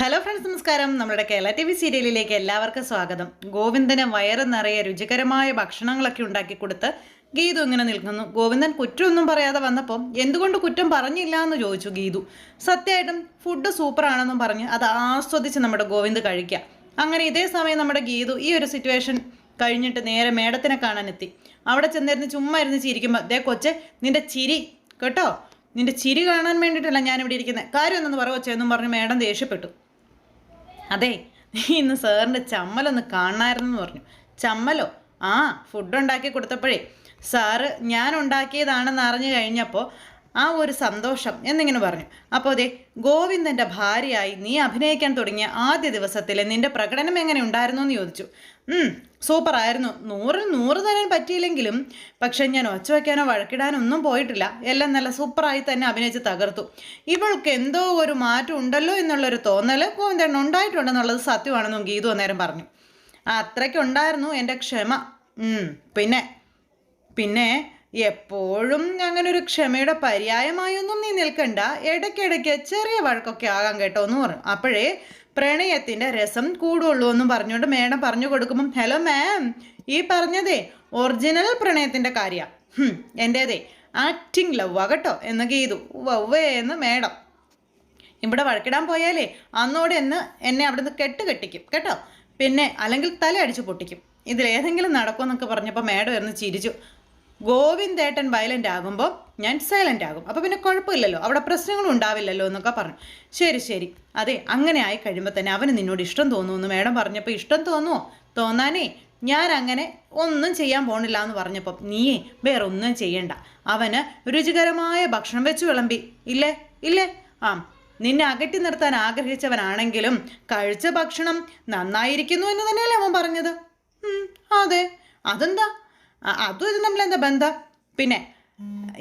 Hello friends, നമസ്കാരം. നമ്മുടെ Kerala T V സീരിയലിലേക്ക് എല്ലാവർക്കും സ്വാഗതം. ഗോവിന്ദന് വയറ് നിറയെ രുചികരമായ ഭക്ഷണങ്ങളൊക്കെ ഉണ്ടാക്കി കൊടുത്ത് ഗീതു ഇങ്ങനെ നിൽക്കുന്നു. ഗോവിന്ദൻ കുറ്റമൊന്നും പറയാതെ വന്നപ്പോൾ എന്തുകൊണ്ട് കുറ്റം പറഞ്ഞില്ല എന്ന് ചോദിച്ചു ഗീതു. സത്യമായിട്ടും ഫുഡ് സൂപ്പറാണെന്നും പറഞ്ഞ് അത് ആസ്വദിച്ച് നമ്മുടെ ഗോവിന്ദ് കഴിക്കുക. അങ്ങനെ ഇതേ സമയം നമ്മുടെ ഗീതു ഈ ഒരു സിറ്റുവേഷൻ കഴിഞ്ഞിട്ട് നേരെ മേഡത്തിനെ കാണാനെത്തി. അവിടെ ചെന്നിരുന്ന് ചുമ്മാ ഇരുന്ന് ചിരിക്കുമ്പോൾ ദേ കൊച്ചെ, നിന്റെ ചിരി കേട്ടോ, നിന്റെ ചിരി കാണാൻ വേണ്ടിയിട്ടല്ല ഞാനിവിടെ ഇരിക്കുന്നത്, കാര്യം എന്തെന്ന് പറയുവച്ചെന്നും പറഞ്ഞ് മേഡം ദേഷ്യപ്പെട്ടു. അതെ, നീ ഇന്ന് സാറിൻ്റെ ചമ്മലൊന്ന് കാണാമായിരുന്നെന്ന് പറഞ്ഞു. ചമ്മലോ? ആ, ഫുഡ് ഉണ്ടാക്കി കൊടുത്തപ്പോഴേ സാറ് ഞാൻ ഉണ്ടാക്കിയതാണെന്ന് അറിഞ്ഞു കഴിഞ്ഞപ്പോൾ ആ ഒരു സന്തോഷം എന്നിങ്ങനെ പറഞ്ഞു. അപ്പോൾ അതെ, ഗോവിന്ദൻ്റെ ഭാര്യയായി നീ അഭിനയിക്കാൻ തുടങ്ങിയ ആദ്യ ദിവസത്തിൽ നിന്റെ പ്രകടനം എങ്ങനെ ഉണ്ടായിരുന്നു എന്ന് ചോദിച്ചു. സൂപ്പറായിരുന്നു, 100-ൽ 100 തരാൻ പറ്റിയില്ലെങ്കിലും പക്ഷെ ഞാൻ ഒച്ച വയ്ക്കാനോ വഴക്കിടാനോ ഒന്നും പോയിട്ടില്ല. എല്ലാം നല്ല സൂപ്പറായി തന്നെ അഭിനയിച്ച് തകർത്തു. ഇവൾക്ക് എന്തോ ഒരു മാറ്റം ഉണ്ടല്ലോ എന്നുള്ളൊരു തോന്നൽ ഗോവിന്ദൻ ഉണ്ടായിട്ടുണ്ടെന്നുള്ളത് സത്യമാണെന്നും ഗീതു അന്നേരം പറഞ്ഞു. അത്രയ്ക്കുണ്ടായിരുന്നു എൻ്റെ ക്ഷമ. പിന്നെ പിന്നെ എപ്പോഴും അങ്ങനെ ഒരു ക്ഷമയുടെ പര്യായമായൊന്നും നീ നിൽക്കണ്ട, ഇടയ്ക്കിടയ്ക്ക് ചെറിയ വഴക്കൊക്കെ ആകാൻ കേട്ടോ എന്ന് പറഞ്ഞു. അപ്പോഴേ പ്രണയത്തിൻ്റെ രസം കൂടുള്ളൂ എന്നും പറഞ്ഞുകൊണ്ട് മേഡം പറഞ്ഞു കൊടുക്കുമ്പം ഹലോ മാം, ഈ പറഞ്ഞതേ ഒറിജിനൽ പ്രണയത്തിൻ്റെ കാര്യമാണ്, എൻ്റേതേ ആക്ടിങ് ലവ്വാ കേട്ടോ എന്ന് ഗീതു. വവ്വേ എന്ന് മേഡം. ഇവിടെ വഴക്കിടാൻ പോയാലേ അന്നോടെ എന്നെ അവിടെ നിന്ന് കെട്ടിക്കും കേട്ടോ, പിന്നെ അല്ലെങ്കിൽ തല അടിച്ച് പൊട്ടിക്കും, ഇതിലേതെങ്കിലും നടക്കുമെന്നൊക്കെ പറഞ്ഞപ്പോൾ മേഡം ഇരുന്ന് ചിരിച്ചു. ഗോവിന്ദേട്ടൻ വയലൻ്റ് ആകുമ്പോൾ ഞാൻ സൈലൻ്റ് ആകും, അപ്പോൾ പിന്നെ കുഴപ്പമില്ലല്ലോ, അവിടെ പ്രശ്നങ്ങളും ഉണ്ടാവില്ലല്ലോ എന്നൊക്കെ പറഞ്ഞു. ശരി ശരി, അതെ, അങ്ങനെ ആയി കഴിയുമ്പോൾ തന്നെ അവന് നിന്നോട് ഇഷ്ടം തോന്നുമെന്ന് മേഡം പറഞ്ഞപ്പോൾ ഇഷ്ടം തോന്നുമോ? തോന്നാനേ ഞാൻ അങ്ങനെ ഒന്നും ചെയ്യാൻ പോണില്ല എന്ന് പറഞ്ഞപ്പോൾ നീയേ വേറെ ഒന്നും ചെയ്യണ്ട, അവന് രുചികരമായ ഭക്ഷണം വെച്ച് വിളമ്പി. ഇല്ലേ ഇല്ലേ? ആ, നിന്നെ അകറ്റി നിർത്താൻ ആഗ്രഹിച്ചവനാണെങ്കിലും കഴിച്ച ഭക്ഷണം നന്നായിരിക്കുന്നു എന്ന് തന്നെയല്ലേ അവൻ പറഞ്ഞത്? അതെ, അതെന്താ, അതും ഇത് നമ്മളെന്താ ബന്ധം? പിന്നെ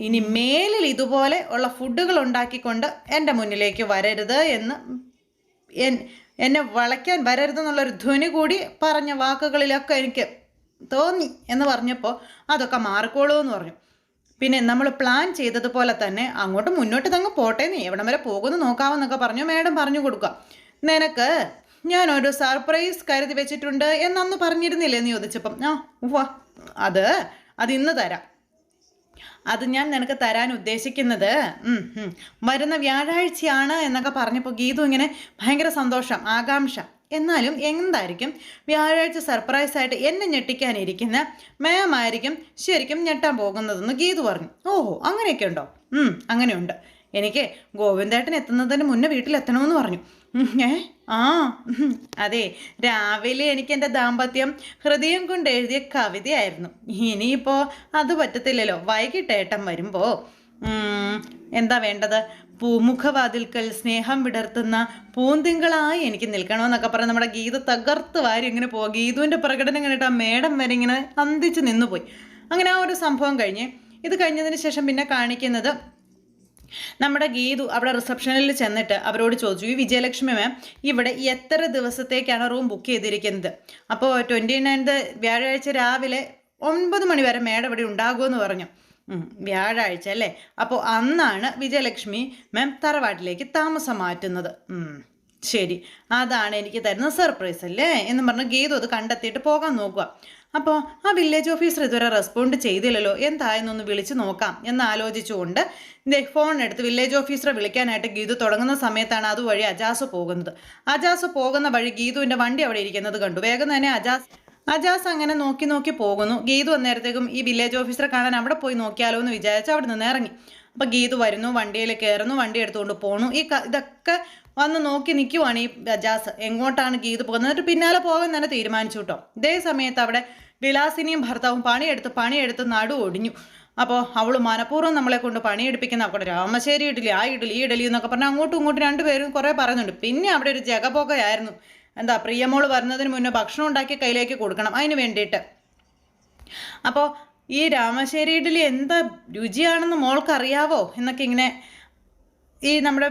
ഇനി മേലിൽ ഇതുപോലെ ഉള്ള ഫുഡുകൾ ഉണ്ടാക്കിക്കൊണ്ട് എൻ്റെ മുന്നിലേക്ക് വരരുത് എന്ന്, എന്നെ വളയ്ക്കാൻ വരരുതെന്നുള്ളൊരു ധ്വനി കൂടി പറഞ്ഞ വാക്കുകളിലൊക്കെ എനിക്ക് തോന്നി എന്ന് പറഞ്ഞപ്പോൾ അതൊക്കെ മാറിക്കോളൂ എന്ന് പറഞ്ഞു. പിന്നെ നമ്മൾ പ്ലാൻ ചെയ്തതുപോലെ തന്നെ അങ്ങോട്ട് മുന്നോട്ട് തങ്ങ് പോട്ടെ, നീ എവിടം വരെ പോകുന്നു നോക്കാമെന്നൊക്കെ പറഞ്ഞു മേഡം പറഞ്ഞു കൊടുക്കുക. നിനക്ക് ഞാനൊരു സർപ്രൈസ് കരുതി വെച്ചിട്ടുണ്ട് എന്നന്ന് പറഞ്ഞിരുന്നില്ലേ എന്ന് ചോദിച്ചപ്പം അത് ഇന്ന് തരാം. അത് ഞാൻ നിനക്ക് തരാൻ ഉദ്ദേശിക്കുന്നത് വരുന്ന വ്യാഴാഴ്ചയാണ് എന്നൊക്കെ പറഞ്ഞപ്പോൾ ഗീതു ഇങ്ങനെ ഭയങ്കര സന്തോഷം, ആകാംക്ഷ. എന്നാലും എന്തായിരിക്കും വ്യാഴാഴ്ച സർപ്രൈസായിട്ട് എന്നെ ഞെട്ടിക്കാനിരിക്കുന്ന മാമായിരിക്കും ശരിക്കും ഞെട്ടാൻ പോകുന്നതെന്ന് ഗീതു പറഞ്ഞു. ഓഹോ, അങ്ങനെയൊക്കെ ഉണ്ടോ? അങ്ങനെയുണ്ട്. എനിക്ക് ഗോവിന്ദേട്ടൻ എത്തുന്നതിന് മുന്നേ വീട്ടിലെത്തണമെന്ന് പറഞ്ഞു. അതെ, രാവിലെ എനിക്ക് എൻ്റെ ദാമ്പത്യം ഹൃദയം കൊണ്ട് എഴുതിയ കവിതയായിരുന്നു. ഇനിയിപ്പോൾ അത് പറ്റത്തില്ലല്ലോ. വൈകിട്ട് ഏട്ടൻ വരുമ്പോൾ എന്താ വേണ്ടത്? പൂമുഖവാതിൽക്കൽ സ്നേഹം വിടർത്തുന്ന പൂന്തിങ്കളായി എനിക്ക് നിൽക്കണമെന്നൊക്കെ പറഞ്ഞ് നമ്മുടെ ഗീത തകർത്ത് വാരി ഇങ്ങനെ പോവുക. ഗീതുവിൻ്റെ പ്രകടനം കണ്ടിട്ട് ആ മേഡം വരെ ഇങ്ങനെ അന്തിച്ച് നിന്നുപോയി. അങ്ങനെ ആ ഒരു സംഭവം ഇത് കഴിഞ്ഞതിന് ശേഷം പിന്നെ കാണിക്കുന്നത് നമ്മുടെ ഗീതു അവിടെ റിസപ്ഷനിൽ ചെന്നിട്ട് അവരോട് ചോദിച്ചു, ഈ വിജയലക്ഷ്മി മാം ഇവിടെ എത്ര ദിവസത്തേക്കാണ് റൂം ബുക്ക് ചെയ്തിരിക്കുന്നത്? അപ്പോൾ 29th വ്യാഴാഴ്ച രാവിലെ 9 മണി വരെ മേഡം ഇവിടെ ഉണ്ടാകുമെന്ന് പറഞ്ഞു. വ്യാഴാഴ്ച അല്ലേ? അപ്പോൾ അന്നാണ് വിജയലക്ഷ്മി മാം തറവാട്ടിലേക്ക് താമസം മാറ്റുന്നത്. ശരി, അതാണ് എനിക്ക് തരുന്ന സർപ്രൈസ് അല്ലേ എന്ന് പറഞ്ഞ് ഗീതു അത് കണ്ടെത്തിയിട്ട് പോകാൻ നോക്കുക. അപ്പോൾ ആ വില്ലേജ് ഓഫീസർ ഇതുവരെ റെസ്പോണ്ട് ചെയ്തില്ലല്ലോ, എന്തായെന്നൊന്ന് വിളിച്ച് നോക്കാം എന്ന് ആലോചിച്ചുകൊണ്ട് ഫോൺ എടുത്ത് വില്ലേജ് ഓഫീസറെ വിളിക്കാനായിട്ട് ഗീതു തുടങ്ങുന്ന സമയത്താണ് അതുവഴി അജാസ് പോകുന്നത്. അജാസ് പോകുന്ന വഴി ഗീതുവിൻ്റെ വണ്ടി അവിടെ ഇരിക്കുന്നത് കണ്ടു. വേഗം തന്നെ അജാസ് അങ്ങനെ നോക്കി പോകുന്നു. ഗീതു അന്നേരത്തേക്കും ഈ വില്ലേജ് ഓഫീസറെ കാണാൻ അവിടെ പോയി നോക്കിയാലോ എന്ന് വിചാരിച്ച് അവിടെ നിന്ന് ഇറങ്ങി. അപ്പം ഗീതു വരുന്നു, വണ്ടിയിൽ കയറുന്നു, വണ്ടി എടുത്തുകൊണ്ട് പോണു. ഇതൊക്കെ വന്ന് നോക്കി നിൽക്കുവാണ് ഈ അജാസ്. എങ്ങോട്ടാണ് ഗീതു പോകുന്നത്? എന്നിട്ട് പിന്നാലെ പോകാൻ തന്നെ തീരുമാനിച്ചു കേട്ടോ. ഇതേ സമയത്ത് അവിടെ വിലാസിനിയും ഭർത്താവും പണിയെടുത്ത് നടു ഒടിഞ്ഞു. അപ്പോൾ അവൾ മനഃപൂർവ്വം നമ്മളെ കൊണ്ട് പണിയെടുപ്പിക്കുന്ന അവിടെ രാമശ്ശേരി ഇഡലി, ആ ഇഡലി ഈ ഇഡലി എന്നൊക്കെ പറഞ്ഞാൽ അങ്ങോട്ടും ഇങ്ങോട്ടും രണ്ടുപേരും കുറേ പറയുന്നുണ്ട്. പിന്നെ അവിടെ ഒരു ജഗപോകയായിരുന്നു. എന്താ, പ്രിയമോള് വരുന്നതിന് മുന്നേ ഭക്ഷണം ഉണ്ടാക്കി കയ്യിലേക്ക് കൊടുക്കണം, അതിന് വേണ്ടിയിട്ട്. അപ്പോൾ ഈ രാമശ്ശേരി ഇഡലി എന്താ രുചിയാണെന്ന് മോൾക്കറിയാവോ എന്നൊക്കെ ഇങ്ങനെ ഈ നമ്മുടെ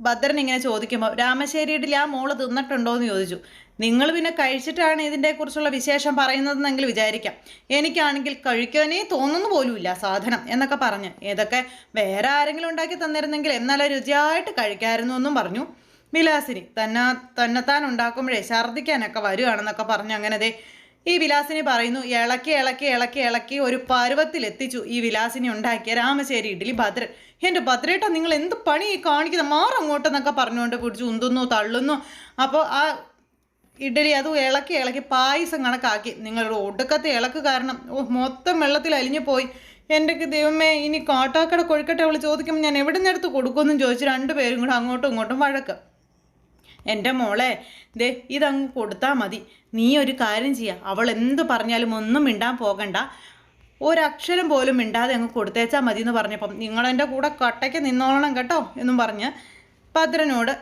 ഭദ്രൻ ഇങ്ങനെ ചോദിക്കുമ്പോൾ രാമശ്ശേരി ഇഡലി ആ മോള് തിന്നിട്ടുണ്ടോ എന്ന് ചോദിച്ചു. നിങ്ങൾ പിന്നെ കഴിച്ചിട്ടാണ് ഇതിൻ്റെക്കുറിച്ചുള്ള വിശേഷം പറയുന്നതെന്നെങ്കിൽ വിചാരിക്കാം, എനിക്കാണെങ്കിൽ കഴിക്കാനേ തോന്നുന്നു പോലുമില്ല സാധനം എന്നൊക്കെ പറഞ്ഞ്. ഏതൊക്കെ വേറെ ആരെങ്കിലും ഉണ്ടാക്കി തന്നിരുന്നെങ്കിൽ എന്നാലും രുചിയായിട്ട് കഴിക്കാമായിരുന്നു എന്നും പറഞ്ഞു. വിലാസിനി തന്നെത്താൻ ഉണ്ടാക്കുമ്പോഴേ ഛർദ്ദിക്കാനൊക്കെ വരുവാണെന്നൊക്കെ പറഞ്ഞ് അങ്ങനെ ദേ ഈ വിലാസിനി പറയുന്നു. ഇളക്കി ഇളക്കി ഇളക്കി ഇളക്കി ഒരു പരുവത്തിലെത്തിച്ചു ഈ വിലാസിനി ഉണ്ടാക്കിയ രാമശ്ശേരി ഇഡ്ഡലി. ഭദ്രൻ, എൻ്റെ ഭദ്രേട്ടാ നിങ്ങൾ എന്ത് പണി കാണിക്കുന്ന, മാറങ്ങോട്ടെന്നൊക്കെ പറഞ്ഞുകൊണ്ട് പിടിച്ച് ഉന്തുന്നു തള്ളുന്നു. അപ്പോൾ ആ ഇഡ്ഡലി അത് ഇളക്കി ഇളക്കി പായസം കണക്കാക്കി. നിങ്ങളുടെ ഒടുക്കത്തെ ഇളക്ക് കാരണം മൊത്തം വെള്ളത്തിൽ അലിഞ്ഞു പോയി. എൻ്റെ ദൈവമേ, ഇനി കാട്ടാക്കട കൊഴുക്കട്ടെ അവൾ ചോദിക്കുമ്പോൾ ഞാൻ എവിടെ നിന്നെടുത്ത് കൊടുക്കുമെന്നും ചോദിച്ച് രണ്ടുപേരും കൂടെ അങ്ങോട്ടും ഇങ്ങോട്ടും വഴക്ക്. എൻ്റെ മോളെ, ദേ ഇതങ്ങ് കൊടുത്താൽ മതി. നീ ഒരു കാര്യം ചെയ്യുക, അവൾ എന്ത് പറഞ്ഞാലും ഒന്നും മിണ്ടാൻ പോകണ്ട, ഒരക്ഷരം പോലും മിണ്ടാതെ അങ്ങ് കൊടുത്തേച്ചാൽ മതി എന്ന് പറഞ്ഞപ്പം നിങ്ങളെൻ്റെ കൂടെ കട്ടയ്ക്ക് നിന്നോളണം കേട്ടോ എന്നും പറഞ്ഞ് ഭദ്രനോട്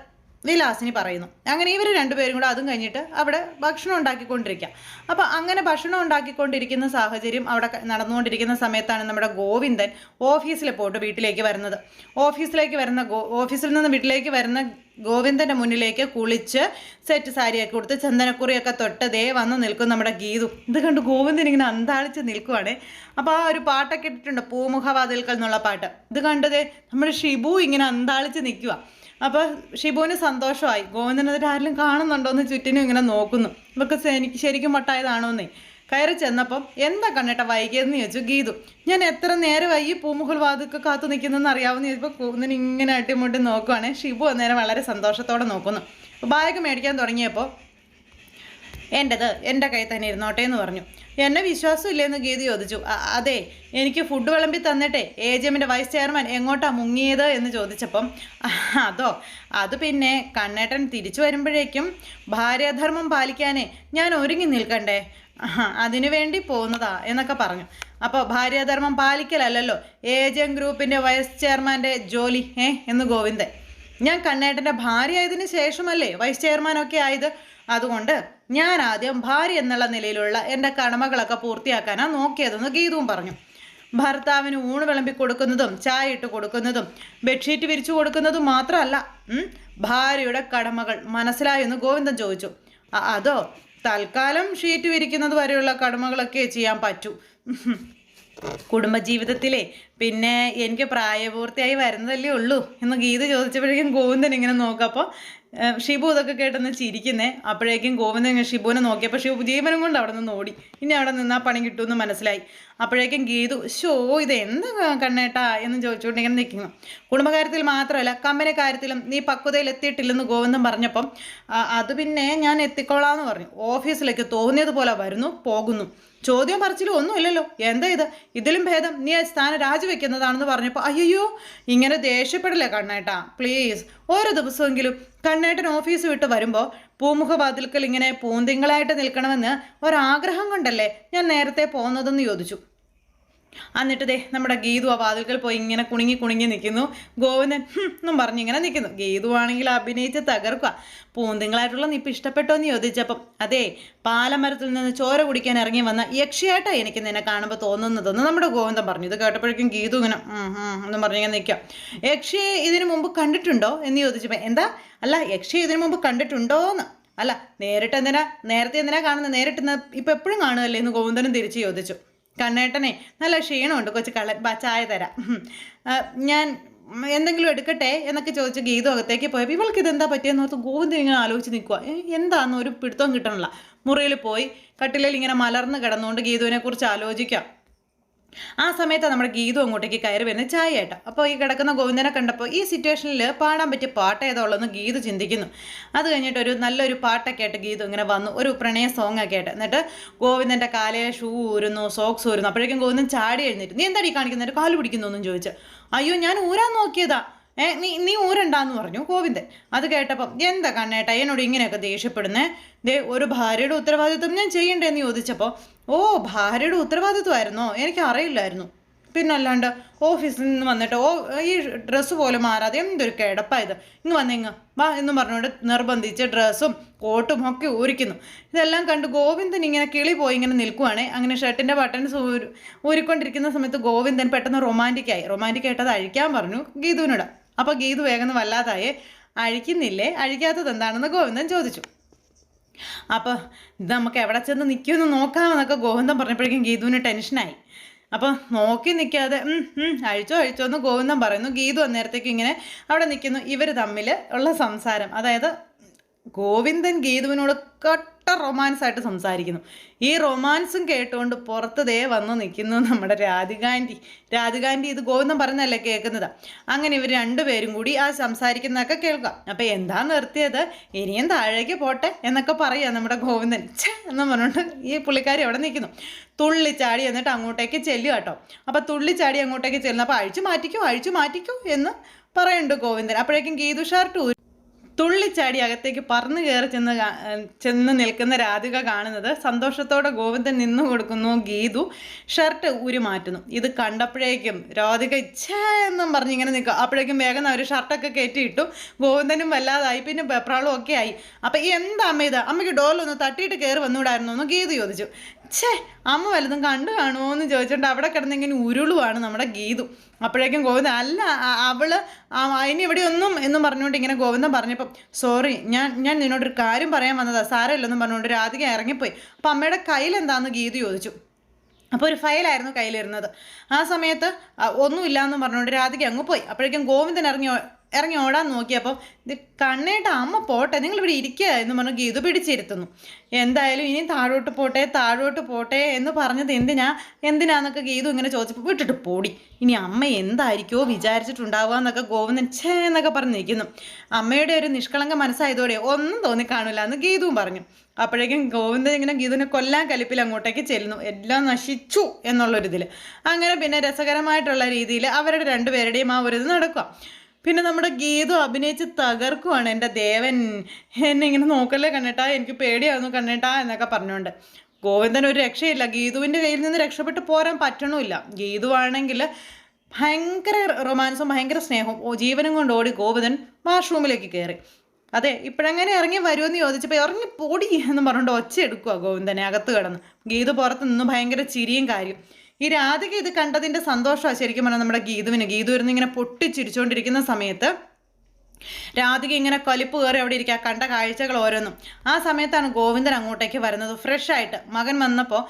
വിലാസിനി പറയുന്നു. അങ്ങനെ ഇവർ രണ്ടുപേരും കൂടെ അതും കഴിഞ്ഞിട്ട് അവിടെ ഭക്ഷണം ഉണ്ടാക്കിക്കൊണ്ടിരിക്കുക. അപ്പോൾ അങ്ങനെ ഭക്ഷണം ഉണ്ടാക്കിക്കൊണ്ടിരിക്കുന്ന സാഹചര്യം അവിടെ നടന്നുകൊണ്ടിരിക്കുന്ന സമയത്താണ് നമ്മുടെ ഗോവിന്ദൻ ഓഫീസിൽ പോയിട്ട് വീട്ടിലേക്ക് വരുന്നത്. ഓഫീസിൽ നിന്ന് വീട്ടിലേക്ക് വരുന്ന ഗോവിന്ദൻ്റെ മുന്നിലേക്ക് കുളിച്ച് സെറ്റ് സാരിയൊക്കെ കൊടുത്ത് ചന്ദനക്കുറിയൊക്കെ തൊട്ട് ദേ വന്ന് നിൽക്കും നമ്മുടെ ഗീതു. ഇത് കണ്ട് ഗോവിന്ദൻ ഇങ്ങനെ അന്താളിച്ച് നിൽക്കുവാണേ. അപ്പോൾ ആ ഒരു പാട്ടൊക്കെ ഇട്ടിട്ടുണ്ട്, പൂമുഖവാതിൽക്കൽ എന്നുള്ള പാട്ട്. ഇത് കണ്ടതേ നമ്മുടെ ഷിബു ഇങ്ങനെ അന്താളിച്ച് നിൽക്കുക. അപ്പോൾ ഷിബുവിന് സന്തോഷമായി. ഗോവിന്ദനെതിരെ ആരെങ്കിലും കാണുന്നുണ്ടോ എന്ന് ചുറ്റിനും ഇങ്ങനെ നോക്കുന്നു. ഇവർക്ക് എനിക്ക് ശരിക്കും വട്ടായതാണോന്നേ. കയറി ചെന്നപ്പം എന്താ കണ്ണേട്ട വൈകിയതെന്ന് ചോദിച്ചു ഗീതു. ഞാൻ എത്ര നേരമായി ഈ പൂമുഖൽ വാതിൽക്ക് കാത്തു നിൽക്കുന്നതെന്ന് അറിയാവുന്ന ചോദിച്ചപ്പോൾ ഗോവിന്ദൻ ഇങ്ങനെ അട്ടിമുട്ടി നോക്കുവാണ്. ഷിബു അന്നേരം വളരെ സന്തോഷത്തോടെ നോക്കുന്നു. ബാഗ് മേടിക്കാൻ തുടങ്ങിയപ്പോൾ എൻ്റെ കയ്യിൽ തന്നെ ഇരുന്നോട്ടെ എന്ന് പറഞ്ഞു. എന്നെ വിശ്വാസം ഇല്ലെന്ന് ഗീത ചോദിച്ചു. അതെ, എനിക്ക് ഫുഡ് വിളമ്പി തന്നിട്ടേ AGMൻ്റെ വൈസ് ചെയർമാൻ എങ്ങോട്ടാ മുങ്ങിയത് എന്ന് ചോദിച്ചപ്പം അത് പിന്നെ കണ്ണേട്ടൻ തിരിച്ചു വരുമ്പോഴേക്കും ഭാര്യാധർമ്മം പാലിക്കാനേ ഞാൻ ഒരുങ്ങി നിൽക്കണ്ടേ, അതിനു വേണ്ടി പോകുന്നതാ എന്നൊക്കെ പറഞ്ഞു. അപ്പോൾ ഭാര്യാധർമ്മം പാലിക്കലല്ലോ AGM ഗ്രൂപ്പിൻ്റെ വൈസ് ചെയർമാൻ്റെ ജോലി എന്ന് ഗോവിന്ദൻ. ഞാൻ കണ്ണേട്ടൻ്റെ ഭാര്യ ആയതിനു ശേഷമല്ലേ വൈസ് ചെയർമാനൊക്കെ ആയത്. അതുകൊണ്ട് ഞാൻ ആദ്യം ഭാര്യ എന്നുള്ള നിലയിലുള്ള എൻ്റെ കടമകളൊക്കെ പൂർത്തിയാക്കാനാണ് നോക്കിയതെന്ന് ഗീതവും പറഞ്ഞു. ഭർത്താവിന് ഊണ് വിളമ്പി കൊടുക്കുന്നതും ചായ ഇട്ട് കൊടുക്കുന്നതും ബെഡ്ഷീറ്റ് വിരിച്ചു കൊടുക്കുന്നതും മാത്രമല്ല ഭാര്യയുടെ കടമകൾ, മനസ്സിലായെന്ന് ഗോവിന്ദൻ ചോദിച്ചു. അതോ തൽക്കാലം ഷീറ്റ് വിരിക്കുന്നത് വരെയുള്ള കടമകളൊക്കെ ചെയ്യാൻ പറ്റൂ. കുടുംബജീവിതത്തിലെ പിന്നെ എനിക്ക് പ്രായപൂർത്തിയായി വരുന്നതല്ലേ ഉള്ളൂ എന്ന് ഗീത ചോദിച്ചപ്പോഴേക്കും ഗോവിന്ദൻ ഇങ്ങനെ നോക്കപ്പോൾ ഷിബു ഇതൊക്കെ കേട്ടെന്ന് ചിരിക്കുന്നേ. അപ്പോഴേക്കും ഗോവിന്ദൻ ഷിബുവിനെ നോക്കിയപ്പോൾ ഷിബു ജീവനും കൊണ്ട് അവിടെ നിന്ന് ഓടി. ഇനി അവിടെ നിന്നാൽ പണി കിട്ടുമെന്ന് മനസ്സിലായി. അപ്പോഴേക്കും ഗീതു ഇത് എന്താ കണ്ണേട്ടാ എന്ന് ചോദിച്ചുകൊണ്ട് ഇങ്ങനെ നിൽക്കുന്നു. കുടുംബകാര്യത്തിൽ മാത്രമല്ല കമ്പനി കാര്യത്തിലും നീ പക്വതയിൽ എത്തിയിട്ടില്ലെന്ന് ഗോവിന്ദൻ പറഞ്ഞപ്പം അത് പിന്നെ ഞാൻ എത്തിക്കോളാമെന്ന് പറഞ്ഞു. ഓഫീസിലേക്ക് തോന്നിയതുപോലെ വരുന്നു പോകുന്നു, ചോദ്യം പറച്ചിലും ഒന്നുമില്ലല്ലോ, എന്താ ഇതിലും ഭേദം നീ ആ സ്ഥാനം രാജിവെക്കുന്നതാണെന്ന് പറഞ്ഞപ്പോൾ അയ്യോ ഇങ്ങനെ ദേഷ്യപ്പെടില്ലേ കണ്ണേട്ടാ, പ്ലീസ് ഓരോ ദിവസമെങ്കിലും കണ്ണേട്ടൻ ഓഫീസ് വിട്ട് വരുമ്പോൾ പൂമുഖവാതിൽക്കൽ ഇങ്ങനെ പൂന്തിങ്കളായിട്ട് നിൽക്കണമെന്ന് ഒരാഗ്രഹം കൊണ്ടല്ലേ ഞാൻ നേരത്തെ പോകുന്നതെന്ന് ചോദിച്ചു. എന്നിട്ട് ദേ നമ്മുടെ ഗീതു ആ വാതിൽക്കൽ പോയി ഇങ്ങനെ കുണുങ്ങി നിൽക്കുന്നു. ഗോവിന്ദൻ എന്നും പറഞ്ഞിങ്ങനെ നിൽക്കുന്നു. ഗീതു ആണെങ്കിൽ അഭിനയിച്ച് തകർക്കുക. പൂന്തിങ്കളായിട്ടുള്ള നിപ്പ് ഇഷ്ടപ്പെട്ടോ എന്ന് ചോദിച്ചപ്പം അതെ, പാലമരത്തിൽ നിന്ന് ചോര കുടിക്കാൻ ഇറങ്ങി വന്ന യക്ഷിയായിട്ടാ എനിക്ക് നിന്നെ കാണുമ്പോൾ തോന്നുന്നതെന്ന് നമ്മുടെ ഗോവിന്ദൻ പറഞ്ഞു. ഇത് കേട്ടപ്പോഴേക്കും ഗീതു ഇങ്ങനെ എന്നും പറഞ്ഞിങ്ങനെ നിൽക്കാം. യക്ഷിയെ ഇതിനു മുമ്പ് കണ്ടിട്ടുണ്ടോ എന്ന് ചോദിച്ചപ്പോൾ എന്താ അല്ല യക്ഷിയെ ഇതിനു മുമ്പ് കണ്ടിട്ടുണ്ടോന്ന് അല്ല നേരത്തെ എന്തിനാ കാണുന്നത്, നേരിട്ട് ഇപ്പം എപ്പോഴും കാണുമല്ലേ എന്ന് ഗോവിന്ദനും തിരിച്ച് ചോദിച്ചു. കണ്ണേട്ടനെ നല്ല ക്ഷീണമുണ്ട്, കൊച്ചു ചായ തരാം, ഞാൻ എന്തെങ്കിലും എടുക്കട്ടെ എന്നൊക്കെ ചോദിച്ച് ഗീതു അകത്തേക്ക് പോയപ്പോൾ ഇവൾക്ക് ഇതെന്താ പറ്റിയെന്ന് ഓർത്ത് ഗോവിന്ദൻ ഇങ്ങനെ ആലോചിച്ച് നിൽക്കുക. എന്താണെന്ന് ഒരു പിടുത്തവും കിട്ടണില്ല. മുറിയിൽ പോയി കട്ടിലിൽ ഇങ്ങനെ മലർന്ന് കിടന്നുകൊണ്ട് ഗീതുവിനെ കുറിച്ച് ആലോചിക്കാം. ആ സമയത്ത് നമ്മുടെ ഗീതു അങ്ങോട്ടേക്ക് കയറി വരുന്നത് ചായയായിട്ട്. അപ്പോൾ ഈ കിടക്കുന്ന ഗോവിന്ദനെ കണ്ടപ്പോൾ ഈ സിറ്റുവേഷനിൽ പാടാൻ പറ്റിയ പാട്ട് ഏതാണെന്ന് ഗീതു ചിന്തിക്കുന്നു. അത് കഴിഞ്ഞിട്ട് നല്ലൊരു പാട്ടൊക്കെ ആയിട്ട് ഗീതു ഇങ്ങനെ വന്നു, ഒരു പ്രണയ സോങ് ഒക്കെ ആയിട്ട്. എന്നിട്ട് ഗോവിന്ദൻ്റെ കാലേ ഷൂ ഊരുന്നു, സോക്സ് ഊരുന്നു. അപ്പോഴേക്കും ഗോവിന്ദൻ ചാടി എഴുന്നേറ്റ്. നീ എന്താടി കാണിക്കുന്നതിൻ്റെ കാല് പിടിക്കുന്നു എന്നും ചോദിച്ചു. അയ്യോ ഞാൻ ഊരാൻ നോക്കിയതാ, നീ ഊരണ്ടാന്ന് പറഞ്ഞു ഗോവിന്ദൻ. അത് കേട്ടപ്പം എന്താ കണ്ണേട്ടാ എന്നോട് ഇങ്ങനെയൊക്കെ ദേഷ്യപ്പെടുന്നേ, ഒരു ഭാര്യയുടെ ഉത്തരവാദിത്വം ഞാൻ ചെയ്യണ്ടേന്ന് ചോദിച്ചപ്പോൾ ഭാര്യയുടെ ഉത്തരവാദിത്വമായിരുന്നോ, എനിക്ക് അറിയില്ലായിരുന്നു, പിന്നല്ലാണ്ട് ഓഫീസിൽ നിന്ന് വന്നിട്ട് ഈ ഡ്രസ്സ് പോലും മാറാതെ എന്തൊരു കിടപ്പായത്, ഇങ്ങ് വാ എന്നും പറഞ്ഞുകൊണ്ട് നിർബന്ധിച്ച് ഡ്രസ്സും കോട്ടും ഒക്കെ ഊരിക്കുന്നു. ഇതെല്ലാം കണ്ട് ഗോവിന്ദൻ ഇങ്ങനെ കിളി പോയി ഇങ്ങനെ നിൽക്കുവാണേ. അങ്ങനെ ഷർട്ടിൻ്റെ ബട്ടൺസ് ഊരിക്കൊണ്ടിരിക്കുന്ന സമയത്ത് ഗോവിന്ദൻ പെട്ടെന്ന് റൊമാൻറ്റിക്കായിട്ട് അത് അഴിക്കാൻ പറഞ്ഞു ഗീതുവിനോട്. അപ്പോൾ ഗീതു വേഗം വല്ലാതായേ, അഴിക്കുന്നില്ലേ, അഴിക്കാത്തത് എന്താണെന്ന് ഗോവിന്ദൻ ചോദിച്ചു. അപ്പോൾ ഇത് നമുക്ക് എവിടെ ചെന്ന് നിൽക്കുമെന്ന് നോക്കാമെന്നൊക്കെ ഗോവിന്ദൻ പറഞ്ഞപ്പോഴേക്കും ഗീതുവിന് ടെൻഷനായി. അപ്പോൾ നോക്കി നിൽക്കാതെ അഴിച്ചോ അഴിച്ചോ എന്ന് ഗോവിന്ദൻ പറയുന്നു. ഗീതു അന്നേരത്തേക്ക് ഇങ്ങനെ അവിടെ നിൽക്കുന്നു. ഇവർ തമ്മിൽ ഉള്ള സംസാരം, അതായത് ഗോവിന്ദൻ ഗീതുവിനോട് കട്ട റൊമാൻസ് ആയിട്ട് സംസാരിക്കുന്നു. ഈ റൊമാൻസും കേട്ടുകൊണ്ട് പുറത്ത് ദേ വന്ന് നിൽക്കുന്നു നമ്മുടെ രാധികാൻറ്റി ഇത് ഗോവിന്ദൻ പറയുന്നതല്ലേ കേൾക്കുന്നത്. അങ്ങനെ ഇവർ രണ്ടുപേരും കൂടി ആ സംസാരിക്കുന്നതൊക്കെ കേൾക്കാം. അപ്പം എന്താ നിർത്തിയത്, ഇനിയും താഴേക്ക് പോട്ടെ എന്നൊക്കെ പറയുക നമ്മുടെ ഗോവിന്ദൻ. എന്ന് പറഞ്ഞുകൊണ്ട് ഈ പുള്ളിക്കാരി അവിടെ നിൽക്കുന്നു. തുള്ളിച്ചാടി എന്നിട്ട് അങ്ങോട്ടേക്ക് ചെല്ലുക കേട്ടോ. അപ്പം തുള്ളിച്ചാടി അങ്ങോട്ടേക്ക് ചെല്ലുന്നു. അപ്പോൾ അഴിച്ചു മാറ്റിക്കോ എന്ന് പറയുന്നുണ്ട് ഗോവിന്ദൻ. അപ്പോഴേക്കും ഗീതു ഷർട്ട് തുള്ളിച്ചാടി അകത്തേക്ക് പറന്നു കയറി ചെന്ന് നിൽക്കുന്ന രാധിക കാണുന്നത് സന്തോഷത്തോടെ ഗോവിന്ദൻ നിന്നു കൊടുക്കുന്നു. ഗീതു ഷർട്ട് ഊരി മാറ്റുന്നു. ഇത് കണ്ടപ്പോഴേക്കും രാധിക എന്നും പറഞ്ഞ് ഇങ്ങനെ നിൽക്കുക. അപ്പോഴേക്കും വേഗം അവർ ഷർട്ടൊക്കെ കയറ്റിയിട്ടു. ഗോവിന്ദനും വല്ലാതായി, പിന്നെ വെപ്രാളും ഒക്കെ ആയി. അപ്പം എന്താ അമ്മ ഇത്, അമ്മയ്ക്ക് ഡോറിലൊന്ന് തട്ടിയിട്ട് കയറി വന്നുകൂടായിരുന്നു എന്ന് ഗീതു ചോദിച്ചു. അമ്മ വല്ലതും കണ്ടു കാണുമോ എന്ന് ചോദിച്ചുകൊണ്ട് അവിടെ കിടന്നിങ്ങനെ ഉരുളുവാണ് നമ്മുടെ ഗീതു. അപ്പോഴേക്കും ഗോവിന്ദൻ അല്ല അവള് അതിന് ഇവിടെ ഒന്നും എന്നും പറഞ്ഞുകൊണ്ട് ഇങ്ങനെ ഗോവിന്ദൻ പറഞ്ഞപ്പം സോറി ഞാൻ നിന്നോടൊരു കാര്യം പറയാൻ വന്നതാ, സാരമില്ലെന്നും പറഞ്ഞുകൊണ്ട് രാധിക ഇറങ്ങിപ്പോയി. അപ്പം അമ്മയുടെ കയ്യിൽ എന്താണെന്ന് ഗീതു ചോദിച്ചു. അപ്പോൾ ഒരു ഫയലായിരുന്നു കയ്യിലിരുന്നത്. ആ സമയത്ത് ഒന്നുമില്ല എന്ന് പറഞ്ഞുകൊണ്ട് രാധിക അങ്ങ് പോയി. അപ്പോഴേക്കും ഗോവിന്ദൻ ഇറങ്ങി ഓടാൻ നോക്കിയപ്പോൾ ഇത് കണ്ണേട്ട അമ്മ പോട്ടെ, നിങ്ങളിവിടെ ഇരിക്കുക എന്ന് പറഞ്ഞ് ഗീതു പിടിച്ചിരുത്തുന്നു. എന്തായാലും ഇനി താഴോട്ട് പോട്ടെ എന്ന് പറഞ്ഞത് എന്തിനാന്നൊക്കെ ഗീതു ഇങ്ങനെ ചോദിച്ചപ്പോൾ വിട്ടിട്ട് പോടി, ഇനി അമ്മ എന്തായിരിക്കുമോ വിചാരിച്ചിട്ടുണ്ടാവുക എന്നൊക്കെ ഗോവിന്ദൻ എന്നൊക്കെ പറഞ്ഞ് നിൽക്കുന്നു. അമ്മയുടെ ഒരു നിഷ്കളങ്ക മനസ്സായതോടെ ഒന്നും തോന്നിക്കാണില്ല എന്ന് ഗീതുവും പറഞ്ഞു. അപ്പോഴേക്കും ഗോവിന്ദൻ ഇങ്ങനെ ഗീതുവിനെ കൊല്ലാൻ കലിപ്പിൽ അങ്ങോട്ടേക്ക് ചെല്ലുന്നു. എല്ലാം നശിച്ചു എന്നുള്ളൊരിതിൽ. അങ്ങനെ പിന്നെ രസകരമായിട്ടുള്ള രീതിയിൽ അവരുടെ രണ്ടുപേരുടെയും ആ ഒരു ഇത് നടക്കുക. പിന്നെ നമ്മുടെ ഗീതു അഭിനയിച്ച് തകർക്കുവാണ്. എൻ്റെ ദേവൻ എന്നെ ഇങ്ങനെ നോക്കല്ലേ കണ്ണേട്ടാ, എനിക്ക് പേടിയാവുന്നു കണ്ണേട്ടാ എന്നൊക്കെ പറഞ്ഞുകൊണ്ട്. ഗോവിന്ദൻ ഒരു രക്ഷയില്ല, ഗീതുവിൻ്റെ കയ്യിൽ നിന്ന് രക്ഷപ്പെട്ട് പോരാൻ പറ്റണമില്ല. ഗീതു ആണെങ്കിൽ ഭയങ്കര റൊമാൻസും ഭയങ്കര സ്നേഹവും ജീവനും കൊണ്ട് ഓടി ഗോവിന്ദൻ വാഷ്റൂമിലേക്ക് കയറി. അതെ ഇപ്പോഴെങ്ങനെ ഇറങ്ങി വരുമെന്ന് ചോദിച്ചപ്പോൾ ഇറങ്ങി പൊടി എന്ന് പറഞ്ഞുകൊണ്ട് ഒച്ച എടുക്കുക ഗോവിന്ദനെ അകത്ത് കിടന്ന്. ഗീതു പുറത്ത് നിന്ന് ഭയങ്കര ചിരിയും കാര്യം. ഈ രാധിക ഇത് കണ്ടതിൻ്റെ സന്തോഷമാണ് ശരിക്കും പറഞ്ഞാൽ നമ്മുടെ ഗീതുവിന്. ഗീതു ഇരുന്ന് ഇങ്ങനെ പൊട്ടിച്ചിരിച്ചുകൊണ്ടിരിക്കുന്ന സമയത്ത് രാധിക ഇങ്ങനെ കൊലിപ്പ് കയറി അവിടെ ഇരിക്കുക, കണ്ട കാഴ്ചകൾ ഓരോന്നും. ആ സമയത്താണ് ഗോവിന്ദൻ അങ്ങോട്ടേക്ക് വരുന്നത് ഫ്രഷായിട്ട്. മകൻ വന്നപ്പോൾ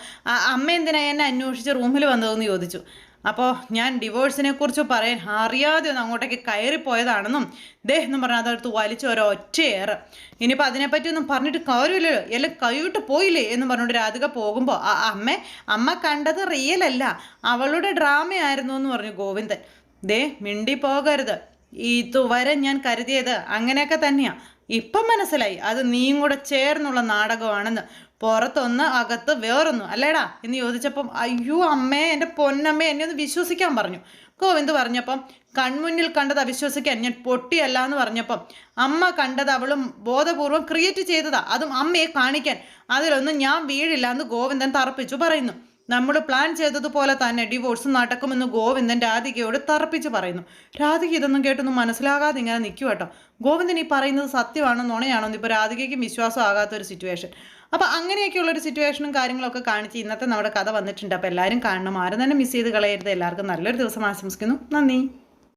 അമ്മ എന്തിനാ എന്നെ അന്വേഷിച്ച് റൂമിൽ വന്നതെന്ന് ചോദിച്ചു. അപ്പോൾ ഞാൻ ഡിവോഴ്സിനെ കുറിച്ച് പറയാൻ അറിയാതെ ഒന്ന് അങ്ങോട്ടേക്ക് കയറിപ്പോയതാണെന്നും എന്നും പറഞ്ഞാൽ അതെടുത്ത് വലിച്ച് ഒരൊറ്റയേറ്. ഇനിയിപ്പോൾ അതിനെപ്പറ്റി ഒന്നും പറഞ്ഞിട്ട് കാര്യമില്ലല്ലോ, എല്ലാം കൈവിട്ട് പോയില്ലേ എന്ന് പറഞ്ഞുകൊണ്ട് രാധിക പോകുമ്പോൾ അമ്മ കണ്ടത് റിയൽ അല്ല, അവളുടെ ഡ്രാമയായിരുന്നു എന്ന് പറഞ്ഞു ഗോവിന്ദൻ. മിണ്ടി പോകരുത്, ഇതുവരെ ഞാൻ കരുതിയത് അങ്ങനെയൊക്കെ തന്നെയാണ്, ഇപ്പം മനസ്സിലായി അത് നീയും കൂടെ ചേർന്നുള്ള നാടകമാണെന്ന്. പുറത്തൊന്ന് അകത്ത് വേറൊന്നു അല്ലേടാ എന്ന് ചോദിച്ചപ്പം അയ്യോ അമ്മേ എൻ്റെ പൊന്നമ്മേ എന്നെ ഒന്ന് വിശ്വസിക്കാൻ പറഞ്ഞു. ഗോവിന്ദ് പറഞ്ഞപ്പം കൺമുന്നിൽ കണ്ടത് അവിശ്വസിക്കാൻ ഞാൻ പൊട്ടിയല്ല എന്ന് പറഞ്ഞപ്പം അമ്മ കണ്ടത് അവളും ബോധപൂർവം ക്രിയേറ്റ് ചെയ്തതാ, അതും അമ്മയെ കാണിക്കാൻ, അതിലൊന്നും ഞാൻ വീഴില്ല എന്ന് ഗോവിന്ദൻ തറപ്പിച്ചു പറയുന്നു. നമ്മൾ പ്ലാൻ ചെയ്തതുപോലെ തന്നെ ഡിവോഴ്സ് നടക്കുമെന്ന് ഗോവിന്ദൻ രാധികയോട് തറപ്പിച്ച് പറയുന്നു. രാധിക ഇതൊന്നും കേട്ടൊന്നും മനസ്സിലാകാതെ ഇങ്ങനെ നിൽക്കുക കേട്ടോ. ഗോവിന്ദൻ ഈ പറയുന്നത് സത്യമാണോ നുണയാണോ ഇപ്പോൾ രാധികയ്ക്ക് വിശ്വാസം ആകാത്തൊരു സിറ്റുവേഷൻ. അപ്പോൾ അങ്ങനെയൊക്കെയുള്ളൊരു സിറ്റുവേഷനും കാര്യങ്ങളൊക്കെ കാണിച്ച് ഇന്നത്തെ നമ്മുടെ കഥ വന്നിട്ടുണ്ട്. അപ്പോൾ എല്ലാവരും കാണണം, ആരും തന്നെ മിസ് ചെയ്ത് കളയരുത്. എല്ലാവർക്കും നല്ലൊരു ദിവസം ആശംസിക്കുന്നു. നന്ദി.